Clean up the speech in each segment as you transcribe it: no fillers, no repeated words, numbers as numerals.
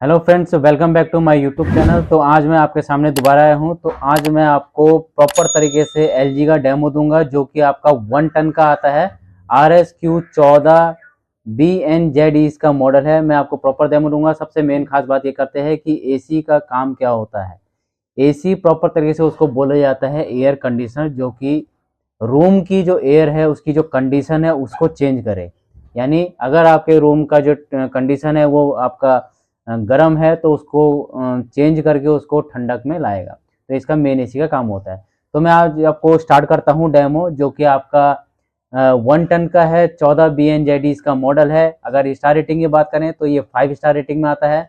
Hello friends, welcome back to my YouTube channel. तो आज मैं आपके सामने दोबारा आया हूं। तो आज मैं आपको प्रॉपर तरीके से एलजी का डेमो दूंगा, जो कि आपका 1 टन का आता है। RSQ14BNZ इसका मॉडल है। मैं आपको प्रॉपर डेमो दूंगा। सबसे मेन खास बात ये करते हैं कि एसी का काम क्या होता है। एसी प्रॉपर तरीके से उसको बोला जाता है एयर कंडीशनर, जो कि रूम की जो एयर है उसकी जो कंडीशन है उसको चेंज करे। यानी अगर आपके रूम का जो कंडीशन है वो आपका गर्म है तो उसको चेंज करके उसको ठंडक में लाएगा। तो इसका मेन एसी का काम होता है। तो मैं आज आपको स्टार्ट करता हूँ डेमो, जो कि आपका 1 टन का है। 14BNZ इसका मॉडल है। अगर स्टार रेटिंग की बात करें तो ये 5 स्टार रेटिंग में आता है।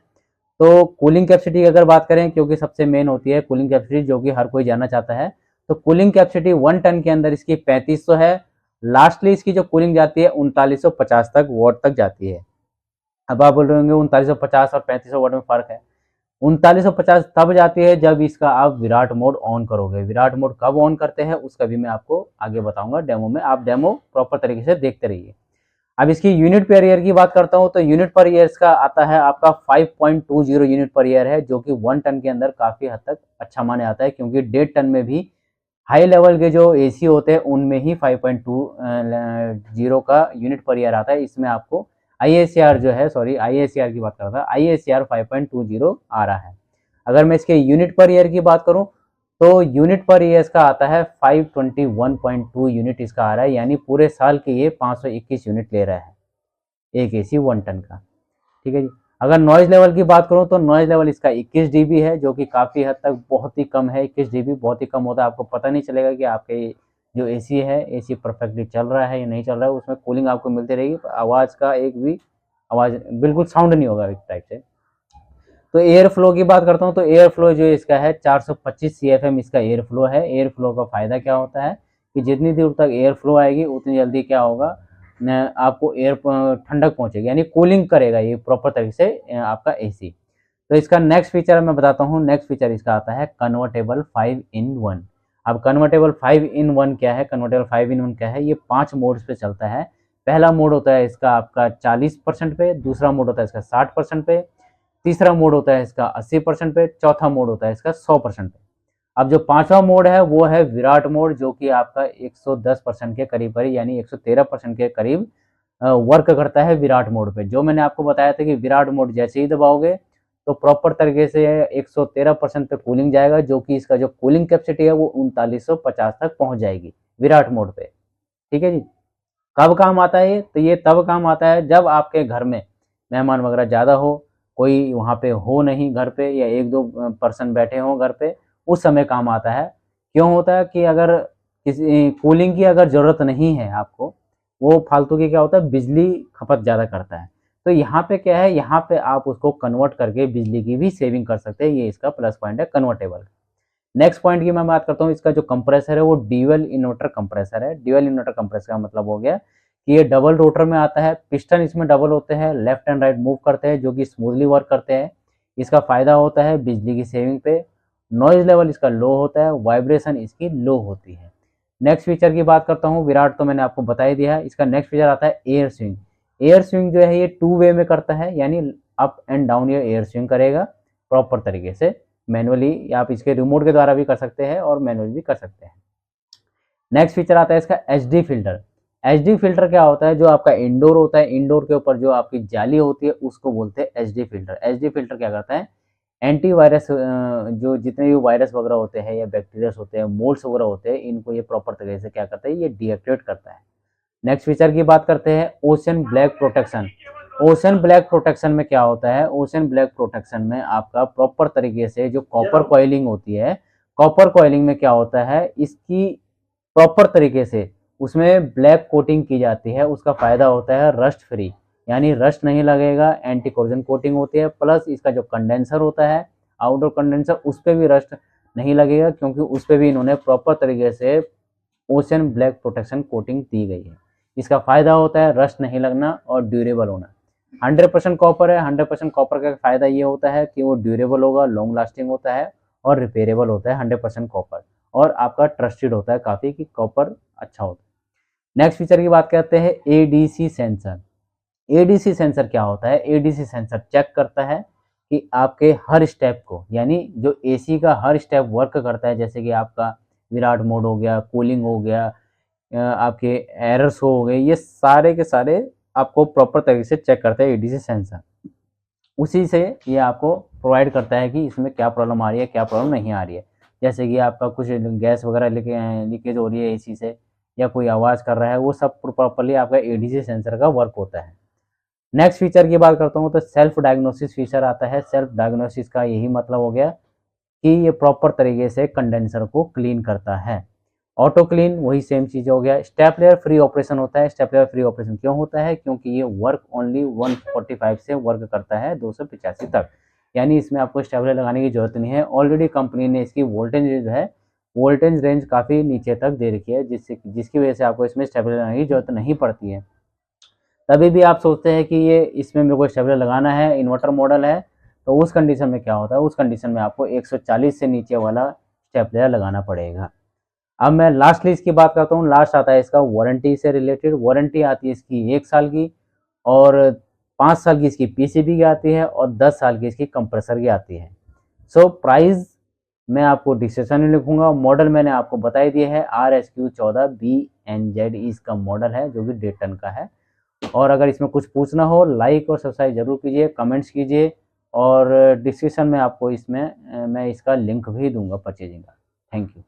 तो कूलिंग कैपेसिटी की अगर बात करें, क्योंकि सबसे मेन होती है कूलिंग कैपेसिटी, जो कि हर कोई जानना चाहता है। तो कूलिंग कैपेसिटी 1 टन के अंदर इसकी 3500 है। लास्टली इसकी जो कूलिंग जाती है 3950 तक वॉट तक जाती है। अब आप बोल रहे होंगे 3950 और 3500 वाट में फर्क है। 3950 तब जाती है जब इसका आप विराट मोड ऑन करोगे। विराट मोड कब ऑन करते हैं उसका भी मैं आपको आगे बताऊंगा डेमो में। आप डेमो प्रॉपर तरीके से देखते रहिए। अब इसकी यूनिट पर ईयर की बात करता हूं तो यूनिट पर ईयर का आता है आपका 5.20 यूनिट पर ईयर है, जो कि 1 टन के अंदर काफी हद तक अच्छा माने आता है। क्योंकि 1.5 टन में भी हाई लेवल के जो एसी होते हैं उनमें ही 5.20 का यूनिट पर ईयर आता है। इसमें आपको आईएसआर जो है, सॉरी आईएसआर की बात कर रहा था, आईएसआर 5.20 आ रहा है। अगर मैं इसके यूनिट पर ईयर की बात करूं तो यूनिट पर ईयर इसका आता है 521.2 यूनिट इसका आ रहा है। यानी पूरे साल के ये 521 यूनिट ले रहा है एक एसी 1 टन का। ठीक है जी। अगर नॉइज लेवल की बात करूं तो नॉइज लेवल इसका 21 डीबी है, जो कि काफ़ी हद तक बहुत ही कम है। 21 डीबी बहुत ही कम होता है। आपको पता नहीं चलेगा कि आपके जो एसी है, एसी परफेक्टली चल रहा है या नहीं चल रहा है। उसमें कूलिंग आपको मिलती रहेगी, आवाज़ का एक भी आवाज़ बिल्कुल साउंड नहीं होगा इस टाइप से। तो एयर फ्लो की बात करता हूँ तो एयर फ्लो जो इसका है 425 CFM इसका एयर फ्लो है। एयर फ्लो का फ़ायदा क्या होता है कि जितनी दूर तक एयर फ्लो आएगी उतनी जल्दी क्या होगा, आपको एयर ठंडक पहुंचेगी, यानी कूलिंग करेगा ये प्रॉपर तरीके से आपका एसी। तो इसका नेक्स्ट फीचर मैं बताता हूँ। नेक्स्ट फीचर इसका आता है कन्वर्टेबल 5 in 1। अब कन्वर्टेबल 5 in 1 क्या है? कन्वर्टेबल 5 in 1 क्या है? ये 5 मोड्स पे चलता है। पहला मोड होता है इसका आपका 40% पे, दूसरा मोड होता है इसका 60% पे, तीसरा मोड होता है इसका 80% पे, चौथा मोड होता है इसका 100% पे। अब जो पांचवा मोड है वो है विराट मोड, जो कि आपका 110% के करीब करीब, यानी 113% के करीब वर्क करता है विराट मोड पे। जो मैंने आपको बताया था कि विराट मोड जैसे ही दबाओगे तो प्रॉपर तरीके से 113% पे कूलिंग जाएगा, जो कि इसका जो कूलिंग कैपेसिटी है वो 3950 तक पहुंच जाएगी विराट मोड पे। ठीक है जी। कब काम आता है ये? तो ये तब काम आता है जब आपके घर में मेहमान वगैरह ज़्यादा हो, कोई वहाँ पे हो नहीं घर पे, या एक दो पर्सन बैठे हों घर पे, उस समय काम आता है। क्यों होता है कि अगर किसी कूलिंग की अगर ज़रूरत नहीं है आपको, वो फालतू की क्या होता है, बिजली खपत ज़्यादा करता है। तो यहाँ पे क्या है, यहाँ पे आप उसको कन्वर्ट करके बिजली की भी सेविंग कर सकते हैं। ये इसका प्लस पॉइंट है कन्वर्टेबल। नेक्स्ट पॉइंट की मैं बात करता हूँ, इसका जो कंप्रेसर है वो ड्यूअल इन्वर्टर कंप्रेसर है। ड्यूअल इन्वर्टर कंप्रेसर का मतलब हो गया कि ये डबल रोटर में आता है। पिस्टन इसमें डबल होते हैं, लेफ्ट एंड राइट मूव करते हैं, जो कि स्मूथली वर्क करते हैं। इसका फायदा होता है बिजली की सेविंग पे। नॉइज लेवल इसका लो होता है, वाइब्रेशन इसकी लो होती है। नेक्स्ट फीचर की बात करता हूँ, विराट तो मैंने आपको बता ही दिया है। इसका नेक्स्ट फीचर आता है एयर स्विंग। एयर स्विंग जो है ये 2 वे में करता है, यानी अप एंड डाउन ये एयर स्विंग करेगा प्रॉपर तरीके से। मैनुअली आप इसके रिमोट के द्वारा भी कर सकते हैं और मैनुअली भी कर सकते हैं। नेक्स्ट फीचर आता है इसका एचडी फिल्टर। एचडी फिल्टर क्या होता है? जो आपका इंडोर होता है, इंडोर के ऊपर जो आपकी जाली होती है उसको बोलते हैं एचडी फिल्टर। एचडी फिल्टर क्या करता है? एंटीवायरस, जो जितने भी वायरस वगैरह होते हैं या बैक्टीरिया होते हैं, मोल्ड्स वगैरह होते हैं, इनको ये प्रॉपर तरीके से क्या करता है, ये डीएक्टिवेट करता है। नेक्स्ट फीचर की बात करते हैं ocean black protection. Ocean black protection में क्या होता है? ओशन ब्लैक प्रोटेक्शन में आपका प्रॉपर तरीके से जो कॉपर कॉइलिंग होती है, कॉपर कॉइलिंग में क्या होता है, इसकी प्रॉपर तरीके से उसमें ब्लैक कोटिंग की जाती है। उसका फायदा होता है रस्ट फ्री, यानी रस्ट नहीं लगेगा, एंटी कोरोजन कोटिंग होती है। प्लस इसका जो कंडेंसर होता है, आउटडोर कंडेंसर, उस पर भी रस्ट नहीं लगेगा, क्योंकि उस पर भी इन्होंने प्रॉपर तरीके से ओशन ब्लैक प्रोटेक्शन कोटिंग दी गई है। इसका फायदा होता है रस्ट नहीं लगना और ड्यूरेबल होना। 100% कॉपर है। 100% कॉपर का फायदा ये होता है कि वो ड्यूरेबल होगा, लॉन्ग लास्टिंग होता है और रिपेयरेबल होता है। 100% कॉपर, और आपका ट्रस्टेड होता है काफ़ी कि कॉपर अच्छा होता है। नेक्स्ट फीचर की बात करते हैं एडीसी सेंसर। एडीसी सेंसर क्या होता है? एडीसी सेंसर चेक करता है कि आपके हर स्टेप को, यानी जो एसी का हर स्टेप वर्क करता है, जैसे कि आपका विराट मोड हो गया, कूलिंग हो गया, आपके एरर्स हो गए, ये सारे के सारे आपको प्रॉपर तरीके से चेक करता है एडीसी सेंसर। उसी से ये आपको प्रोवाइड करता है कि इसमें क्या प्रॉब्लम आ रही है, क्या प्रॉब्लम नहीं आ रही है। जैसे कि आपका कुछ गैस वगैरह लीकेज हो रही है एसी से, या कोई आवाज़ कर रहा है, वो सब प्रॉपरली आपका एडीसी सेंसर का वर्क होता है। नेक्स्ट फीचर की बात करता हूँ तो सेल्फ डायग्नोसिस फीचर आता है। सेल्फ डायग्नोसिस का यही मतलब हो गया कि ये प्रॉपर तरीके से कंडेंसर को क्लीन करता है। ऑटो क्लीन वही सेम चीज़ हो गया। स्टेप लेयर फ्री ऑपरेशन होता है। स्टेप लेयर फ्री ऑपरेशन क्यों होता है? क्योंकि ये वर्क ओनली 145 से वर्क करता है 285 तक, यानी इसमें आपको स्टेप लेयर लगाने की जरूरत नहीं है। ऑलरेडी कंपनी ने इसकी वोल्टेज जो है, वोल्टेज रेंज काफ़ी नीचे तक दे रखी है, जिसकी वजह से आपको इसमें स्टेप लेयर लगाने की जरूरत नहीं पड़ती है। तभी भी आप सोचते हैं कि ये इसमें मेरे को स्टेप लेयर लगाना है, इन्वर्टर मॉडल है, तो उस कंडीशन में क्या होता है? उस कंडीशन में आपको 140 से नीचे वाला स्टेप लेयर लगाना पड़ेगा। अब मैं लास्टली इसकी बात करता हूँ। लास्ट आता है इसका वारंटी से रिलेटेड। वारंटी आती है इसकी 1 साल की, और 5 साल की इसकी पीसीबी की आती है, और 10 साल की इसकी कंप्रेसर की आती है। सो प्राइस मैं आपको डिस्क्रिप्शन में लिखूंगा। मॉडल मैंने आपको बता ही दिया है, RSQ14BNZ इसका मॉडल है, जो कि 1.5 टन का है। और अगर इसमें कुछ पूछना हो, लाइक और सब्सक्राइब जरूर कीजिए, कमेंट्स कीजिए, और डिस्क्रिप्शन में आपको इसमें मैं इसका लिंक भी दूंगा परचेजिंग का। Thank you.